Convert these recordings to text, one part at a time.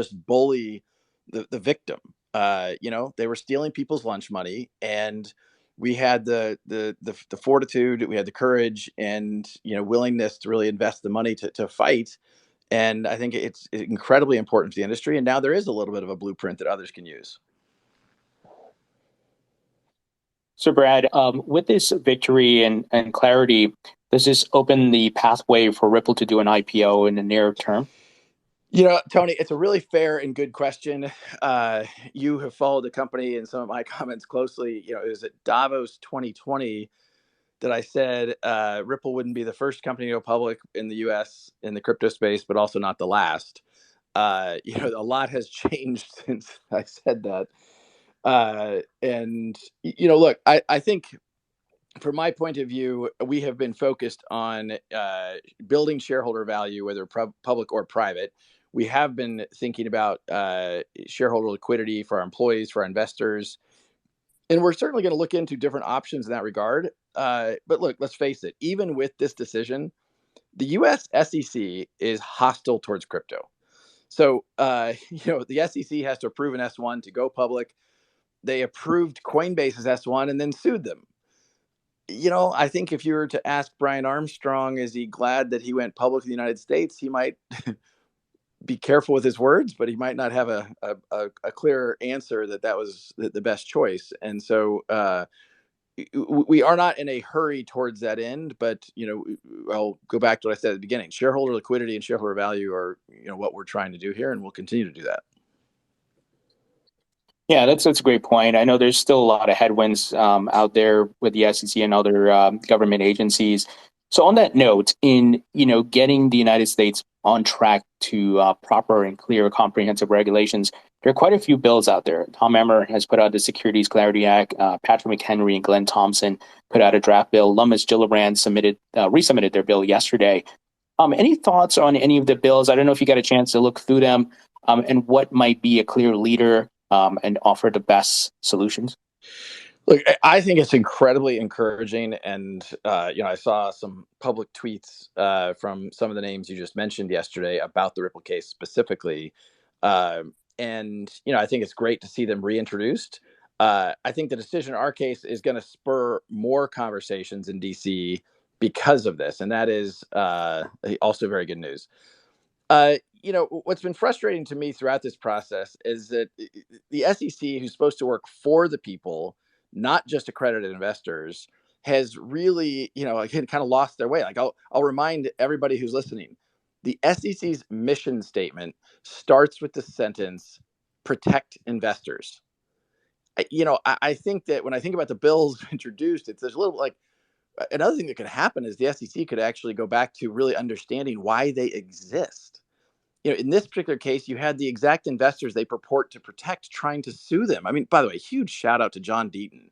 just bully the victim. They were stealing people's lunch money, and we had the fortitude, we had the courage, and willingness to really invest the money to fight. And I think it's incredibly important to the industry. And now there is a little bit of a blueprint that others can use. So, Brad, with this victory and clarity, does this open the pathway for Ripple to do an IPO in the near term? Tony, it's a really fair and good question. You have followed the company and some of my comments closely. It was at Davos 2020 that I said Ripple wouldn't be the first company to go public in the US in the crypto space, but also not the last. A lot has changed since I said that. Look, I think from my point of view, we have been focused on building shareholder value, whether public or private. We have been thinking about shareholder liquidity for our employees, for our investors, and we're certainly going to look into different options in that regard. But look, let's face it, even with this decision, the US SEC is hostile towards crypto. So, the SEC has to approve an S1 to go public. They approved Coinbase's S1 and then sued them. I think if you were to ask Brian Armstrong, is he glad that he went public in the United States? He might be careful with his words, but he might not have a clear answer that was the best choice. And so we are not in a hurry towards that end, but I'll go back to what I said at the beginning. Shareholder liquidity and shareholder value are what we're trying to do here, and we'll continue to do that. Yeah, that's a great point. I know there's still a lot of headwinds out there with the SEC and other government agencies. So on that note, in getting the United States on track to proper and clear, comprehensive regulations, there are quite a few bills out there. Tom Emmer has put out the Securities Clarity Act. Patrick McHenry and Glenn Thompson put out a draft bill. Lummis Gillibrand resubmitted their bill yesterday. Any thoughts on any of the bills? I don't know if you got a chance to look through them, and what might be a clear leader and offer the best solutions. Look, I think it's incredibly encouraging, and I saw some public tweets from some of the names you just mentioned yesterday about the Ripple case specifically, and I think it's great to see them reintroduced. I think the decision in our case is going to spur more conversations in DC because of this, and that is also very good news. What's been frustrating to me throughout this process is that the SEC, who's supposed to work for the people, not just accredited investors, has really, again, kind of lost their way. Like I'll remind everybody who's listening, the SEC's mission statement starts with the sentence, protect investors. I think that when I think about the bills introduced, there's a little like another thing that could happen is the SEC could actually go back to really understanding why they exist. In this particular case, you had the exact investors they purport to protect trying to sue them. I mean, by the way, huge shout out to John Deaton.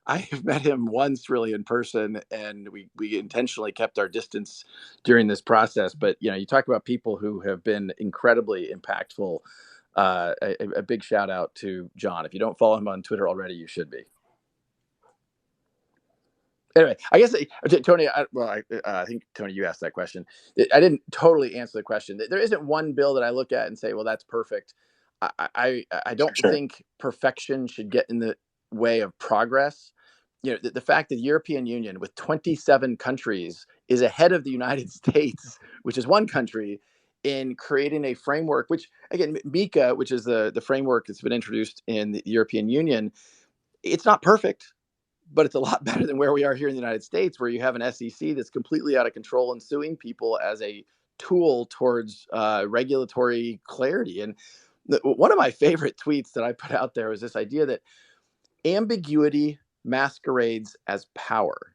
I have met him once really in person, and we intentionally kept our distance during this process. But you talk about people who have been incredibly impactful. A big shout out to John. If you don't follow him on Twitter already, you should be. Anyway, I guess Tony. I think Tony, you asked that question. I didn't totally answer the question. There isn't one bill that I look at and say, "Well, that's perfect." I don't think perfection should get in the way of progress. The fact that the European Union, with 27 countries, is ahead of the United States, which is one country, in creating a framework. Which again, MiCA, which is the framework that's been introduced in the European Union, it's not perfect, but it's a lot better than where we are here in the United States, where you have an SEC that's completely out of control and suing people as a tool towards regulatory clarity. And one of my favorite tweets that I put out there was this idea that ambiguity masquerades as power.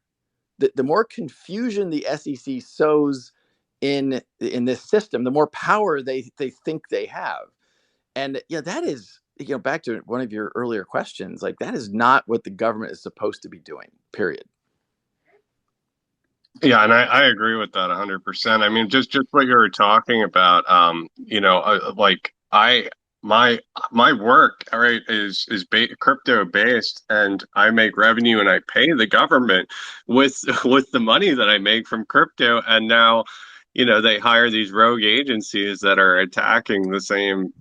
The more confusion the SEC sows in this system, the more power they think they have. And that is, back to one of your earlier questions, like that is not what the government is supposed to be doing, period. Yeah, and I agree with that 100%. I mean, just what you were talking about, like my work, all right, is crypto based, and I make revenue and I pay the government with the money that I make from crypto. And now, they hire these rogue agencies that are attacking the same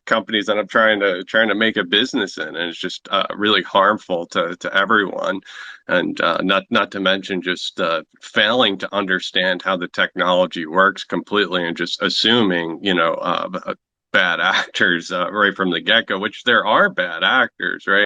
companies that I'm trying to make a business in, and it's just really harmful to everyone, and not to mention just failing to understand how the technology works completely, and just assuming bad actors right from the get go, which there are bad actors, right?